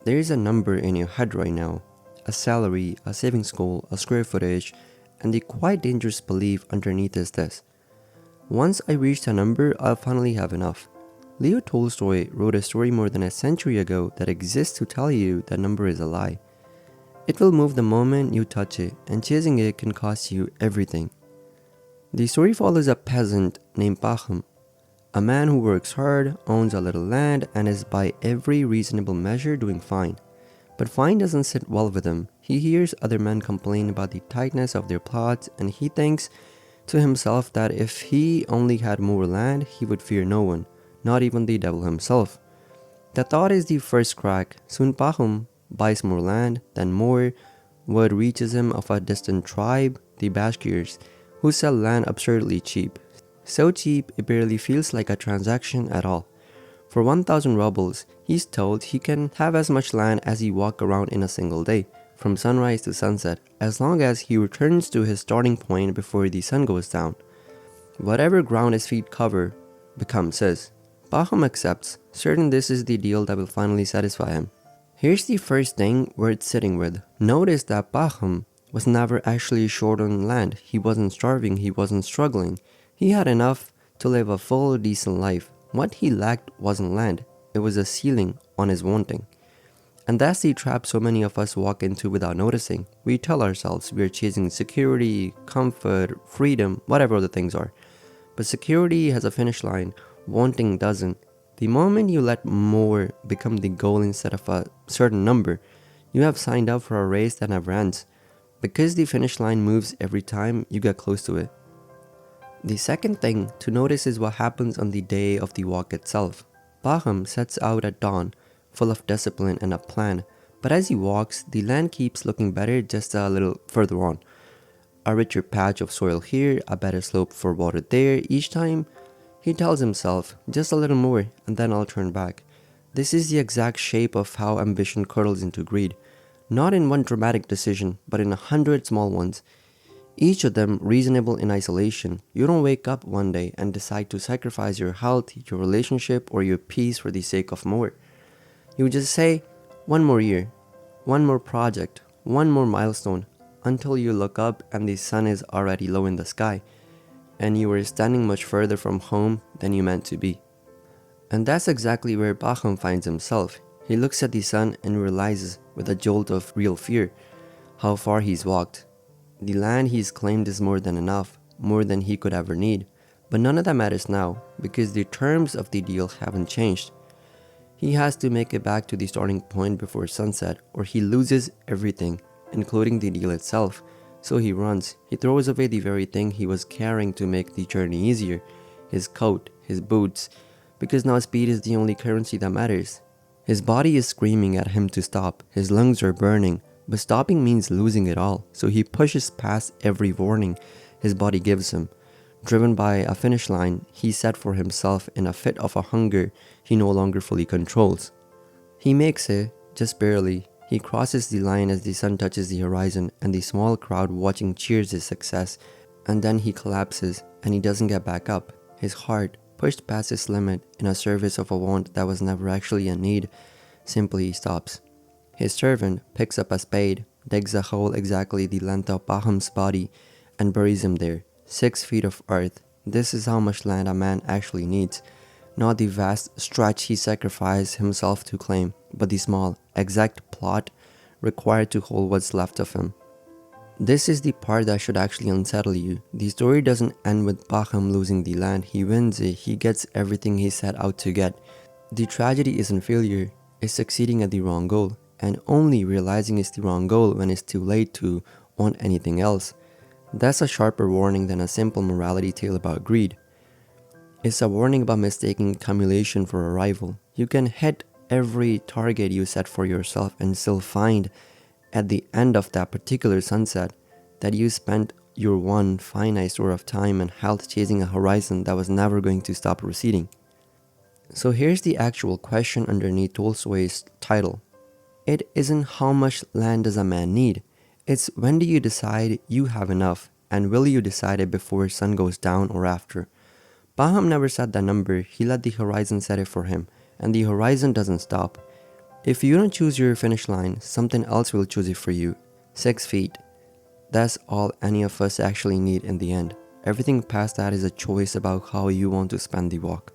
there is a number in your head right now, a salary, a savings goal, a square footage, and the quite dangerous belief underneath is this: once I reach a number, I'll finally have enough. Leo Tolstoy wrote a story more than a century ago that exists to tell you that number is a lie. It will move the moment you touch it, and chasing it can cost you everything. The story follows a peasant named Pacham, a man who works hard, owns a little land, and is by every reasonable measure doing fine. But fine doesn't sit well with him. He hears other men complain about the tightness of their plots, and he thinks to himself that if he only had more land, he would fear no one, not even the devil himself. The thought is the first crack. Soon Pacham buys more land, then more. Word reaches him of a distant tribe, the Bashkirs, who sell land absurdly cheap. So cheap, it barely feels like a transaction at all. For 1,000 rubles, he's told he can have as much land as he walk around in a single day, from sunrise to sunset, as long as he returns to his starting point before the sun goes down. Whatever ground his feet cover becomes his. Pacham accepts, certain this is the deal that will finally satisfy him. Here's the first thing worth sitting with. Notice that Pacham was never actually short on land. He wasn't starving, he wasn't struggling. He had enough to live a full, decent life. What he lacked wasn't land, it was a ceiling on his wanting. And that's the trap so many of us walk into without noticing. We tell ourselves we are chasing security, comfort, freedom, whatever the things are. But security has a finish line, wanting doesn't. The moment you let more become the goal instead of a certain number, you have signed up for a race that never ends, because the finish line moves every time you get close to it. The second thing to notice is what happens on the day of the walk itself. Pacham sets out at dawn, full of discipline and a plan, but as he walks, the land keeps looking better just a little further on. A richer patch of soil here, a better slope for water there. Each time, he tells himself, just a little more, and then I'll turn back. This is the exact shape of how ambition curdles into greed. Not in one dramatic decision, but in 100 small ones. Each of them reasonable in isolation. You don't wake up one day and decide to sacrifice your health, your relationship, or your peace for the sake of more. You just say, one more year, one more project, one more milestone, until you look up and the sun is already low in the sky, and you are standing much further from home than you meant to be. And that's exactly where Pacham finds himself. He looks at the sun and realizes, with a jolt of real fear, how far he's walked. The land he's claimed is more than enough, more than he could ever need. But none of that matters now, because the terms of the deal haven't changed. He has to make it back to the starting point before sunset, or he loses everything, including the deal itself. So he runs. He throws away the very thing he was carrying to make the journey easier, his coat, his boots, because now speed is the only currency that matters. His body is screaming at him to stop, his lungs are burning, but stopping means losing it all, so he pushes past every warning his body gives him. Driven by a finish line he set for himself in a fit of a hunger he no longer fully controls. He makes it, just barely. He crosses the line as the sun touches the horizon and the small crowd watching cheers his success, and then he collapses and he doesn't get back up. His heart, pushed past its limit in a service of a want that was never actually a need, simply stops. His servant picks up a spade, digs a hole exactly the length of Pacham's body, and buries him there. 6 feet of earth. This is how much land a man actually needs. Not the vast stretch he sacrificed himself to claim, but the small, exact plot required to hold what's left of him. This is the part that should actually unsettle you. The story doesn't end with Pacham losing the land. He wins it. He gets everything he set out to get. The tragedy isn't failure. It's succeeding at the wrong goal, and only realizing it's the wrong goal when it's too late to want anything else. That's a sharper warning than a simple morality tale about greed. It's a warning about mistaking accumulation for arrival. You can hit every target you set for yourself and still find at the end of that particular sunset that you spent your one finite store of time and health chasing a horizon that was never going to stop receding. So here's the actual question underneath Tolstoy's title. It isn't how much land does a man need, it's when do you decide you have enough, and will you decide it before sun goes down or after? Pacham never set that number. He let the horizon set it for him, and the horizon doesn't stop. If you don't choose your finish line, something else will choose it for you. 6 feet. That's all any of us actually need in the end. Everything past that is a choice about how you want to spend the walk.